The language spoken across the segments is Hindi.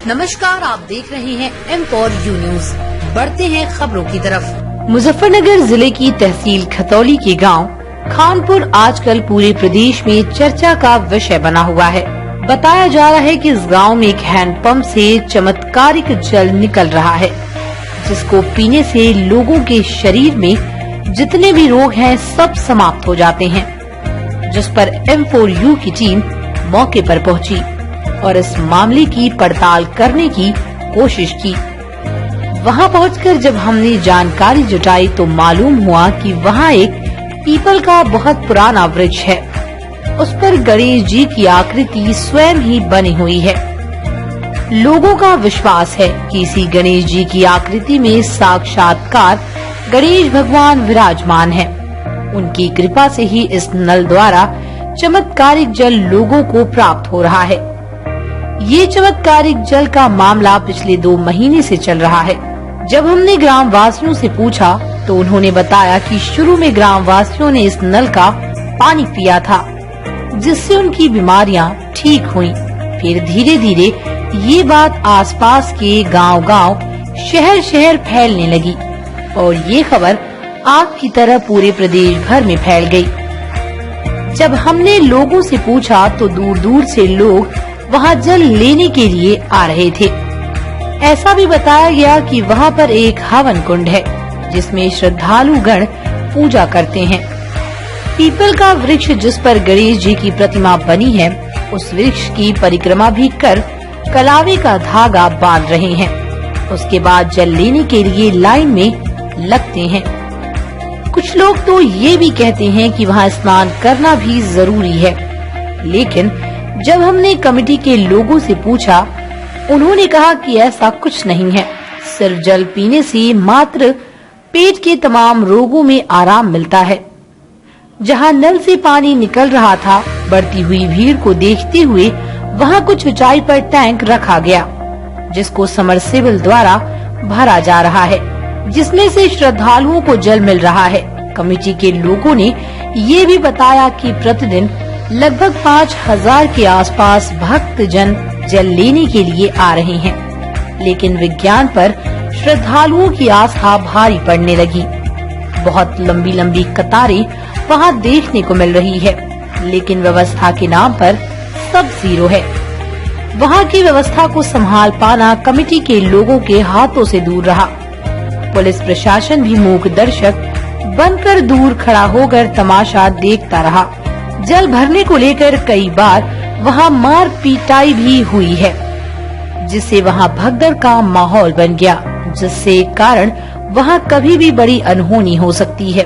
नमस्कार, आप देख रहे हैं M4U न्यूज। बढ़ते हैं खबरों की तरफ। मुजफ्फरनगर जिले की तहसील खतौली के गांव खानपुर आजकल पूरे प्रदेश में चर्चा का विषय बना हुआ है। बताया जा रहा है कि इस गांव में एक हैंडपंप से चमत्कारिक जल निकल रहा है, जिसको पीने से लोगों के शरीर में जितने भी रोग हैं सब समाप्त हो जाते हैं। जिस पर M4U की टीम मौके पर पहुंची और इस मामले की पड़ताल करने की कोशिश की। वहां पहुंचकर जब हमने जानकारी जुटाई तो मालूम हुआ कि वहां एक पीपल का बहुत पुराना वृक्ष है। उस पर गणेश जी की आकृति स्वयं ही बनी हुई है। लोगों का विश्वास है कि इसी गणेश जी की आकृति में साक्षात्कार गणेश भगवान विराजमान है। उनकी कृपा से ही इस नल द्वारा चमत्कारिक जल लोगों को प्राप्त हो रहा है। ये चमत्कारिक जल का मामला पिछले 2 महीने से चल रहा है। जब हमने ग्राम वासियों से पूछा तो उन्होंने बताया कि शुरू में ग्राम वासियों ने इस नल का पानी पिया था, जिससे उनकी बीमारियां ठीक हुईं। फिर धीरे धीरे ये बात आसपास के गांव-गांव, शहर-शहर फैलने लगी और ये खबर आग की तरह पूरे प्रदेश भर में फैल गई। जब हमने लोगों से पूछा तो दूर दूर से लोग वहां जल लेने के लिए आ रहे थे। ऐसा भी बताया गया कि वहां पर एक हवन कुंड है, जिसमें श्रद्धालु गण पूजा करते हैं। पीपल का वृक्ष जिस पर गणेश जी की प्रतिमा बनी है, उस वृक्ष की परिक्रमा भी कर कलावे का धागा बांध रहे हैं। उसके बाद जल लेने के लिए लाइन में लगते हैं। कुछ लोग तो ये भी कहते हैं कि वहां स्नान करना भी जरूरी है, लेकिन जब हमने कमेटी के लोगों से पूछा, उन्होंने कहा कि ऐसा कुछ नहीं है। सिर्फ जल पीने से मात्र पेट के तमाम रोगों में आराम मिलता है। जहां नल से पानी निकल रहा था, बढ़ती हुई भीड़ को देखते हुए वहां कुछ ऊंचाई पर टैंक रखा गया, जिसको समरसेबल द्वारा भरा जा रहा है, जिसमें से श्रद्धालुओं को जल मिल रहा है। कमेटी के लोगों ने ये भी बताया कि प्रतिदिन लगभग 5000 के आसपास भक्त जन जल लेने के लिए आ रहे हैं, लेकिन विज्ञान पर श्रद्धालुओं की आस्था भारी पड़ने लगी। बहुत लंबी लंबी कतारें वहां देखने को मिल रही है, लेकिन व्यवस्था के नाम पर सब जीरो है। वहां की व्यवस्था को संभाल पाना कमेटी के लोगों के हाथों से दूर रहा। पुलिस प्रशासन भी मूक दर्शक बनकर दूर खड़ा होकर तमाशा देखता रहा। जल भरने को लेकर कई बार वहां मार पीटाई भी हुई है, जिससे वहां भगदड़ का माहौल बन गया, जिससे कारण वहां कभी भी बड़ी अनहोनी हो सकती है।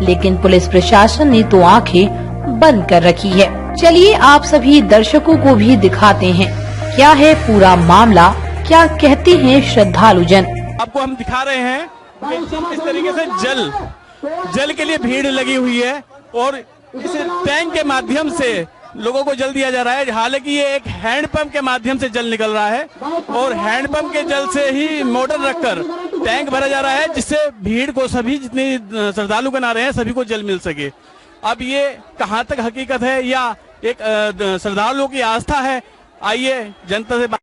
लेकिन पुलिस प्रशासन ने तो आंखें बंद कर रखी है। चलिए आप सभी दर्शकों को भी दिखाते हैं क्या है पूरा मामला, क्या कहते हैं श्रद्धालु जन। आपको हम दिखा रहे हैं कि इस तरीके से जल के लिए भीड़ लगी हुई है और इस टैंक के माध्यम से लोगों को जल दिया जा रहा है। हालांकि ये एक हैंडपंप के माध्यम से जल निकल रहा है और हैंडपंप के जल से ही मोटर रखकर टैंक भरा जा रहा है, जिससे भीड़ को, सभी जितने श्रद्धालु गण आ रहे हैं सभी को जल मिल सके। अब ये कहाँ तक हकीकत है या एक श्रद्धालुओं की आस्था है, आइए जनता से बात।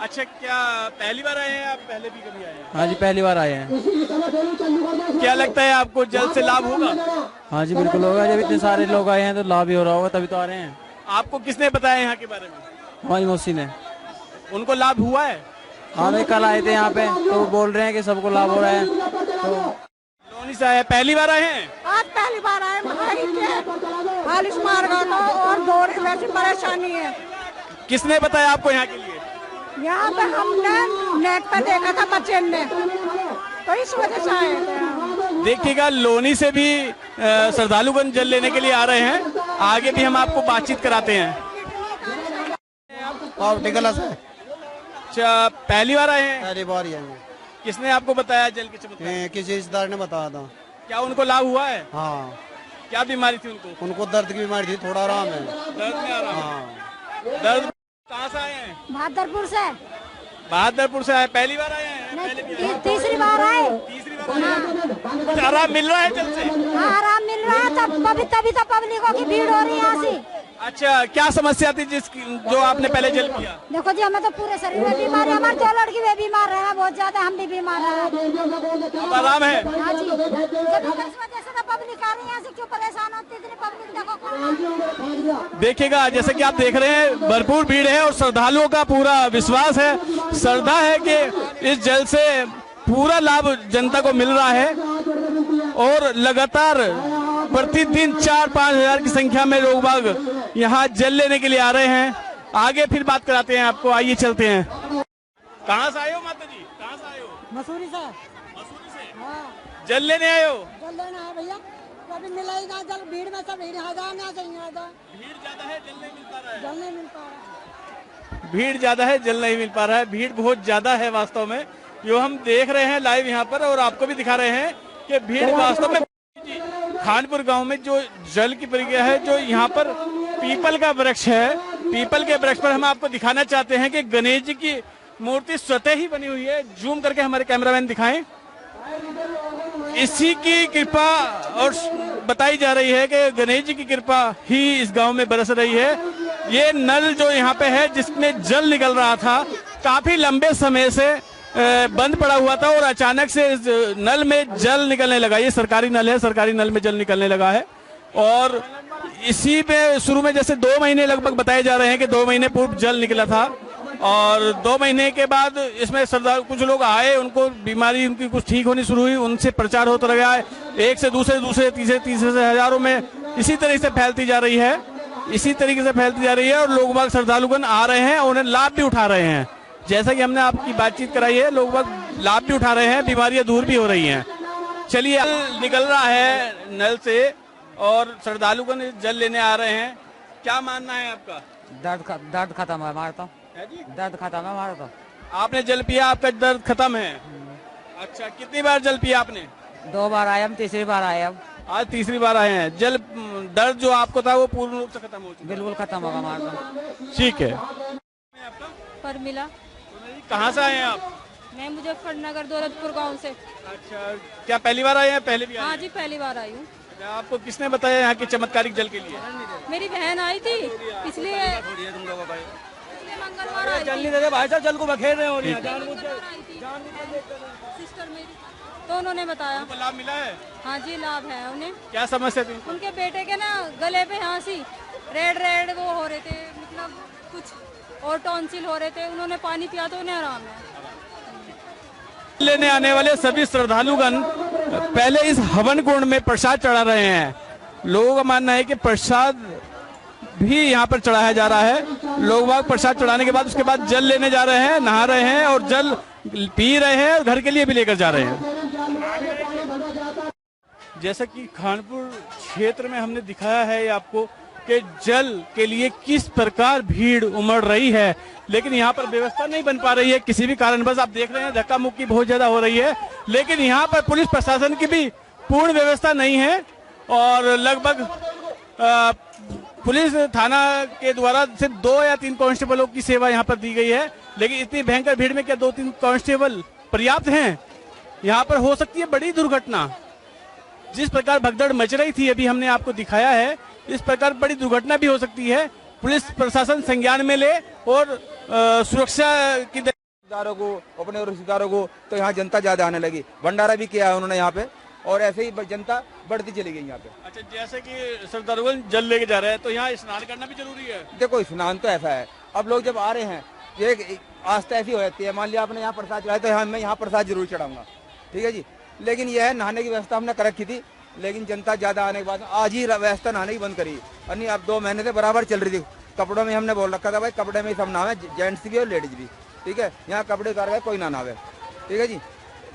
अच्छा, क्या पहली बार आए हैं आप? पहले भी कभी आए हैं? हाँ जी, पहली बार आए हैं। क्या लगता है आपको जल से लाभ होगा? हाँ जी, बिल्कुल होगा। जब इतने सारे लोग आए हैं तो लाभ ही हो रहा होगा, तभी तो आ रहे हैं। आपको किसने बताया यहाँ के बारे में? हमारी मौसी ने। उनको लाभ हुआ है? हाँ भाई, कल आए थे यहाँ पे तो बोल रहे हैं कि सबको लाभ हो रहा है। तो लोनी से आए, पहली बार आए हैं? आज पहली बार आए। खालिश मार्ग और दौड़ की वैसी परेशानी है। किसने बताया आपको यहाँ के लिए? यहाँ पे हमने नेट पे देखा था बच्चे ने, तो इस वजह से आए थे। देखिएगा, लोनी से भी श्रद्धालुगण जल लेने के लिए आ रहे हैं। आगे भी हम आपको बातचीत कराते हैं। अच्छा, पहली बार आए हैं? पहली बार ही आए। किसने आपको बताया जल के चमत्कार? किसी रिश्तेदार ने बताया था। क्या उनको लाभ हुआ है? हाँ। क्या बीमारी थी उनको? उनको दर्द की बीमारी थी, थोड़ा आराम है। दर्द में आराम? हाँ। दर्द कहाँ से आए हैं? बहादुरपुर से। बहादुरपुर से आए, पहली बार आए हैं? पहले भी आए? तीसरी बार आए। तीसरी बार आए। तो आराम मिल रहा है जल से? हाँ, आराम मिल रहा है। तभी तो पब्लिकों की भीड़ हो रही है यहाँ से। अच्छा, क्या समस्या थी जो आपने पहले जल पिया? देखो जी, हमें तो पूरे शरीर में बीमारी, हमारे 2 लड़की वे बीमार है बहुत ज्यादा, हम भी बीमार है। अब आराम है? हाँ जी, देखो इस वजह से तो पब्लिक आ रही है, ऐसे क्यों परेशान होती है इतनी पब्लिक, देखो। देखिएगा, जैसे कि आप देख रहे हैं, भरपूर भीड़ है और श्रद्धालुओं का पूरा विश्वास है, श्रद्धा है कि इस जल से पूरा लाभ जनता को मिल रहा है और लगातार प्रतिदिन 4-5 हजार की संख्या में लोग बाग यहाँ जल लेने के लिए आ रहे हैं। आगे फिर बात कराते हैं आपको, आइए चलते हैं। कहाँ से आए हो माता जी, कहाँ से आए हो? मसूरी से। मसूरी से? हाँ, जल लेने आए हो? जल लेना है भैया, कभी मिलेगा जल, भीड़ में सब भीड़ हजार ना चाहिए, भीड़ ज्यादा है, जल नहीं मिल पा रहा है। जल नहीं मिल पा रहा है। भीड़ ज्यादा है, जल नहीं मिल पा रहा है। भीड़ बहुत ज्यादा है वास्तव में, जो हम देख रहे हैं लाइव यहाँ पर और आपको भी दिखा रहे हैं कि भीड़ वास्तव में। खानपुर गांव में जो जल की प्रक्रिया है, जो यहाँ पर पीपल का वृक्ष है, पीपल के वृक्ष पर हम आपको दिखाना चाहते हैं कि गणेश जी की मूर्ति स्वतः ही बनी हुई है। जूम करके हमारे कैमरामैन दिखाएं। इसी की कृपा और बताई जा रही है कि गणेश जी की कृपा ही इस गांव में बरस रही है। ये नल जो यहाँ पे है, जिसमें जल निकल रहा था, काफी लंबे समय से बंद पड़ा हुआ था और अचानक से इस नल में जल निकलने लगा। ये सरकारी नल है, सरकारी नल में जल निकलने लगा है और इसी पे शुरू में जैसे 2 महीने लगभग बताए जा रहे हैं कि 2 महीने पूर्व जल निकला था और 2 महीने के बाद इसमें सरदार कुछ लोग आए, उनको बीमारी उनकी कुछ ठीक होनी शुरू हुई, उनसे प्रचार होता रहा है, एक से दूसरे तीसरे से हजारों में इसी तरीके से फैलती जा रही है, इसी तरीके से फैलती जा रही है और लोग बाग श्रद्धालुगण आ रहे हैं और उन्हें लाभ भी उठा रहे हैं। जैसा कि हमने आपकी बातचीत कराई है, लोग बाग लाभ भी उठा रहे हैं, बीमारियां दूर भी हो रही हैं। चलिए, निकल रहा है नल से और श्रद्धालुगण जल लेने आ रहे हैं। क्या मानना है आपका? दर्द खत्म है हमारा तो, दर्द खत्म है हमारा तो। आपने जल पिया, आपका दर्द खत्म है? अच्छा, कितनी बार जल पिया आपने? 2 बार आए हम, तीसरी बार आए हम। आज तीसरी बार आए हैं। जल दर्द जो आपको था वो पूर्ण रूप से खत्म हो चुका? बिल्कुल खत्म होगा हमारा तो। ठीक है। परमिला। कहाँ से आए हैं आप? मैं मुजफ्फरनगर दौलतपुर गांव से। अच्छा, क्या पहली बार आए हैं? पहले भी आए? हाँ जी, पहली बार आई हूँ। आपको किसने बताया यहाँ के चमत्कारिक जल के लिए? मेरी बहन आई थी, इसलिए मंगलवार आई थी। देते भाई साहब, जल को बखेर रहे हो सिस्टर मेरी, तो उन्होंने बताया। आपको लाभ मिला है? हाँ जी, लाभ है उन्हें। क्या समस्या थी? उनके बेटे के ना गले पे हाँसी रेड वो हो रहे थे, मतलब कुछ और टॉन्सिल हो रहे थे, उन्होंने पानी पिया तो उन्हें आराम है। लेने आने वाले सभी श्रद्धालुगण पहले इस हवन कुंड में प्रसाद चढ़ा रहे हैं। लोगों का मानना है कि प्रसाद भी यहाँ पर चढ़ाया जा रहा है। लोग वहाँ प्रसाद चढ़ाने के बाद उसके बाद जल लेने जा रहे हैं, नहा रहे हैं और जल पी रहे हैं और घर के लिए भी लेकर जा रहे हैं। जैसा कि खानपुर क्षेत्र में हमने दिखाया है आपको कि जल के लिए किस प्रकार भीड़ उमड़ रही है, लेकिन यहाँ पर व्यवस्था नहीं बन पा रही है किसी भी कारणवश। आप देख रहे हैं धक्का मुक्की बहुत ज्यादा हो रही है, लेकिन यहाँ पर पुलिस प्रशासन की भी पूर्ण व्यवस्था नहीं है और लगभग पुलिस थाना के द्वारा सिर्फ 2 या 3 कांस्टेबलों की सेवा यहाँ पर दी गई है। लेकिन इतनी भयंकर भीड़ में क्या 2-3 कांस्टेबल पर्याप्त हैं? यहाँ पर हो सकती है बड़ी दुर्घटना। जिस प्रकार भगदड़ मच रही थी, अभी हमने आपको दिखाया है, इस प्रकार बड़ी दुर्घटना भी हो सकती है। पुलिस प्रशासन संज्ञान में ले और सुरक्षा की रिश्तेदारों को, अपने रिश्तेदारों को, तो यहाँ जनता ज्यादा आने लगी। भंडारा भी किया है उन्होंने यहाँ पे और ऐसे ही जनता बढ़ती चली गई यहाँ पे। अच्छा, जैसे कि श्रद्धालुगण जल लेके जा रहे हैं तो यहाँ स्नान करना भी जरूरी है? देखो, स्नान तो ऐसा है, अब लोग जब आ रहे हैं, ये आस्था ऐसी हो जाती है, मान लिया आपने यहाँ प्रसाद चढ़ाया तो मैं यहाँ प्रसाद जरूर चढ़ाऊंगा, ठीक है जी। लेकिन यह है, नहाने की व्यवस्था हमने कर रखी थी, लेकिन जनता ज्यादा आने के बाद आज ही व्यवस्था नहाने की बंद करी। और नहीं, अब 2 महीने से बराबर चल रही थी। कपड़ों में हमने बोल रखा था भाई कपड़े में ही सब नहावे, जेंट्स भी और लेडीज भी, ठीक है। यहाँ कपड़े उतार गए, कोई ना नहावे, ठीक है जी।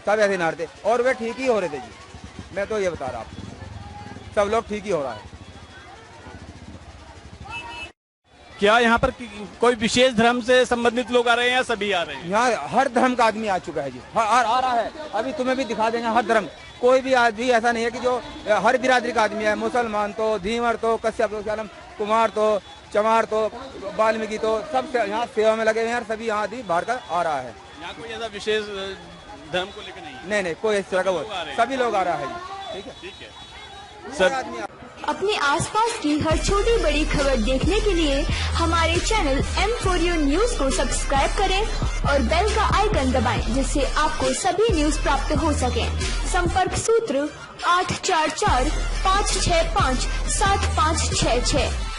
सब ऐसे नहाते और वे ठीक ही हो रहे थे जी। मैं तो ये बता रहा आपको, सब लोग ठीक ही हो रहा है। क्या यहाँ पर कोई विशेष धर्म से संबंधित लोग आ रहे हैं या सभी आ रहे हैं? यहाँ हर धर्म का आदमी आ चुका है जी, आ रहा है। अभी तुम्हें भी दिखा देंगे, हर धर्म, कोई भी आदमी ऐसा नहीं है कि जो हर बिरादरी का आदमी है। मुसलमान तो, धीवर तो, कश्यप तो, कुमार तो, चमार तो, वाल्मीकि तो, सब यहाँ सेवा में लगे हुए हैं। सभी यहाँ आदमी बाहर का आ रहा है। यहाँ कोई ऐसा विशेष धर्म को लेकर नहीं? नहीं, कोई इस तरह का, वो सभी लोग आ रहा है जी, ठीक है। ठीक है सर। अपने आसपास की हर छोटी बड़ी खबर देखने के लिए हमारे चैनल M4U न्यूज को सब्सक्राइब करें और बेल का आइकन दबाएं, जिससे आपको सभी न्यूज प्राप्त हो सके। संपर्क सूत्र 844-565-7566।